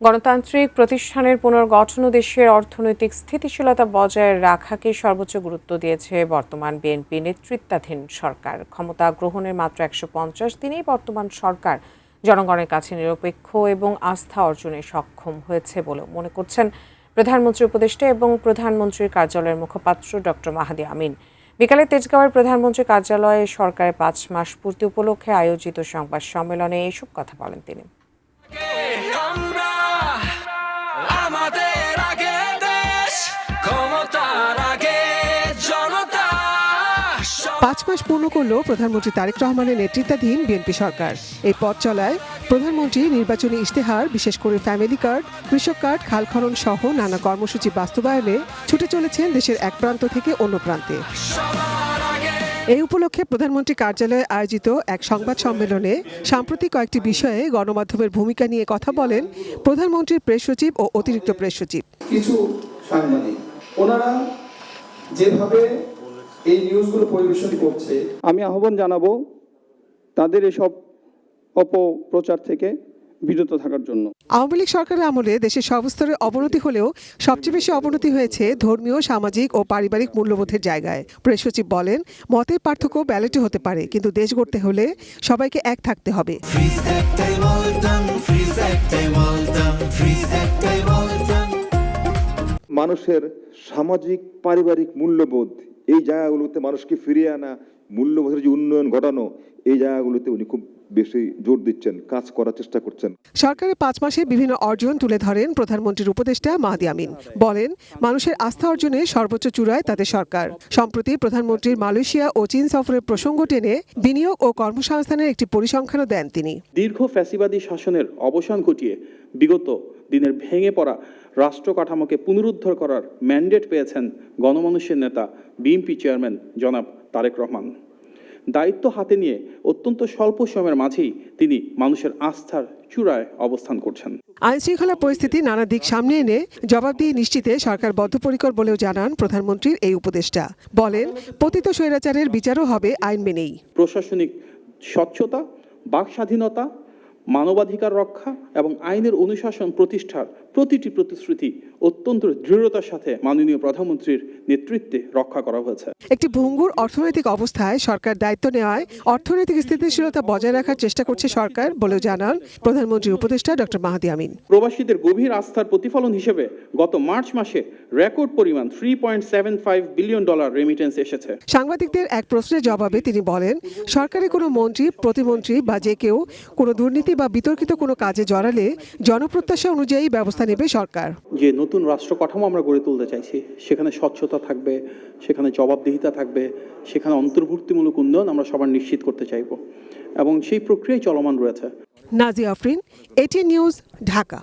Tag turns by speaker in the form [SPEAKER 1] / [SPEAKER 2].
[SPEAKER 1] গণতান্ত্রিক প্রতিষ্ঠানের পুনর্গঠন ও দেশের অর্থনৈতিক স্থিতিশীলতা বজায় রাখাকে সর্বোচ্চ গুরুত্ব দিয়েছে বর্তমান বিএনপি নেতৃত্বাধীন সরকার। ক্ষমতা গ্রহণের মাত্র ১৫০ দিনেই বর্তমান সরকার জনগণের কাছে নিরপেক্ষ এবং আস্থা অর্জনে সক্ষম হয়েছে বলে মনে করছেন প্রধানমন্ত্রী উপদেষ্টা এবং প্রধানমন্ত্রীর কার্যালয়ের মুখপাত্র ডক্টর মাহাদি আমিন। বিকালে তেজগাঁওয়ের প্রধানমন্ত্রী কার্যালয়ে সরকারের ৫ মাস পূর্তি উপলক্ষে আয়োজিত সংবাদ সম্মেলনে এসব কথা বলেন তিনি।
[SPEAKER 2] ৫ মাস পূর্ণ করল প্রধানমন্ত্রী তারেক রহমানের নেতৃত্বাধীন বিএনপি সরকার। এই পথ চলায় প্রধানমন্ত্রী নির্বাচনী ইশতেহার, বিশেষ করে ফ্যামিলি কার্ড, কৃষক কার্ড, খাল খনন সহ নানা কর্মসূচি বাস্তবায়নে ছুটে চলেছেন দেশের এক প্রান্ত থেকে অন্য প্রান্তে। এই উপলক্ষে প্রধানমন্ত্রী কার্যালয়ে আয়োজিত এক সংবাদ সম্মেলনে সাম্প্রতিক কয়েকটি বিষয়ে গণমাধ্যমের ভূমিকা নিয়ে কথা বলেন প্রধানমন্ত্রীর প্রেস সচিব ও অতিরিক্ত প্রেস সচিব।
[SPEAKER 3] কিছু সাংবাদিক ওনারা যেভাবে এই নিউজগুলো পরিবেশন করছে, আমি আহ্বান জানাবো তাদের এসব অপপ্রচার থেকে বিরত থাকার জন্য।
[SPEAKER 2] আওয়ামী লীগ সরকারের আমলে দেশের সব স্তরে অবনতি হলেও সবচেয়ে বেশি অবনতি হয়েছে ধর্মীয়, সামাজিক ও পারিবারিক মূল্যবোধের জায়গায়। প্রেস সচিব বলেন, মতের পার্থক্য ব্যালেটে হতে পারে, কিন্তু দেশ গড়তে হলে সবাইকে এক থাকতে হবে।
[SPEAKER 4] মানুষের সামাজিক পারিবারিক মূল্যবোধ, এই জায়গাগুলোতে মানুষকে ফিরিয়ে আনা, মূল্যবোধের যে উন্নয়ন ঘটানো, এই জায়গাগুলোতে উনি খুব বেশি জোর দিচ্ছেন, কাজ করার চেষ্টা করছেন।
[SPEAKER 2] সরকারের ৫ মাসে বিভিন্ন অর্জন তুলে ধরেন প্রধানমন্ত্রীর উপদেষ্টা মাহাদি আমিন। বলেন, মানুষের আস্থা অর্জনে সর্বোচ্চ চূড়ায় তাদের সরকার। সম্প্রতি প্রধানমন্ত্রীর মালয়েশিয়া ও চীন সফরের প্রসঙ্গ টেনে বিনিয়োগ ও কর্মসংস্থানের একটি পরিসংখ্যানও দেন তিনি।
[SPEAKER 5] দীর্ঘ ফ্যাসিবাদী শাসনের অবসান ঘটিয়ে বিগত দিনের ভেঙে পড়া রাষ্ট্র কাঠামোকে পুনরুদ্ধার করার ম্যান্ডেট পেয়েছেন গণমানুষের নেতা বিএনপি চেয়ারম্যান জনাব তারেক রহমান। দায়িত্ব হাতে নিয়ে অত্যন্ত স্বল্প সময়ের মাঝেই তিনি মানুষের আস্থার চূড়ায় অবস্থান করছেন।
[SPEAKER 2] আইন শৃঙ্খলা পরিস্থিতি নানা দিক সামনে এনে জবাবদিহি নিশ্চিতে সরকার বদ্ধপরিকর বলেও জানান প্রধানমন্ত্রীর এই উপদেষ্টা। বলেন, পতিত স্বৈরাচারের বিচারও হবে আইন মেনেই।
[SPEAKER 5] প্রশাসনিক স্বচ্ছতা, বাক স্বাধীনতা, মানবাধিকার রক্ষা এবং আইনের অনুশাসন প্রতিষ্ঠার প্রতিটি প্রতিশ্রুতি অত্যন্ত দৃঢ়তার সাথে মাননীয় প্রধানমন্ত্রীর নেতৃত্বে রক্ষা করা হয়েছে।
[SPEAKER 2] একটি ভঙ্গুর অর্থনৈতিক অবস্থায় সরকার দায়িত্ব নেওয়ায় অর্থনৈতিক স্থিতিশীলতা বজায় রাখার চেষ্টা করছে সরকার বলেও জানান প্রধানমন্ত্রীর উপদেষ্টা ডক্টর মাহাদি আমিন।
[SPEAKER 5] প্রবাসীদের গভীর আস্থার প্রতিফলন হিসেবে গত মার্চ মাসে রেকর্ড পরিমাণ $3.75 বিলিয়ন রেমিটেন্স এসেছে।
[SPEAKER 2] সাংবাদিকদের এক প্রশ্নের জবাবে তিনি বলেন, সরকারের কোনো মন্ত্রী, প্রতিমন্ত্রী বা যে কেউ কোনো দুর্নীতি বা বিতর্কিত কোনো কাজে জড়ালে জনপ্রত্যাশা অনুযায়ী ব্যবস্থা নেবে সরকার।
[SPEAKER 5] যে নতুন রাষ্ট্র কাঠামো আমরা গড়ে তুলতে চাইছি, সেখানে স্বচ্ছতা থাকবে, সেখানে জবাবদিহিতা থাকবে, সেখানে অন্তর্ভুক্তিমূলক উন্নয়ন আমরা সবার নিশ্চিত করতে চাইব এবং সেই প্রক্রিয়াই চলমান রয়েছে।
[SPEAKER 2] Nazia Afrin, ATN news, Dhaka.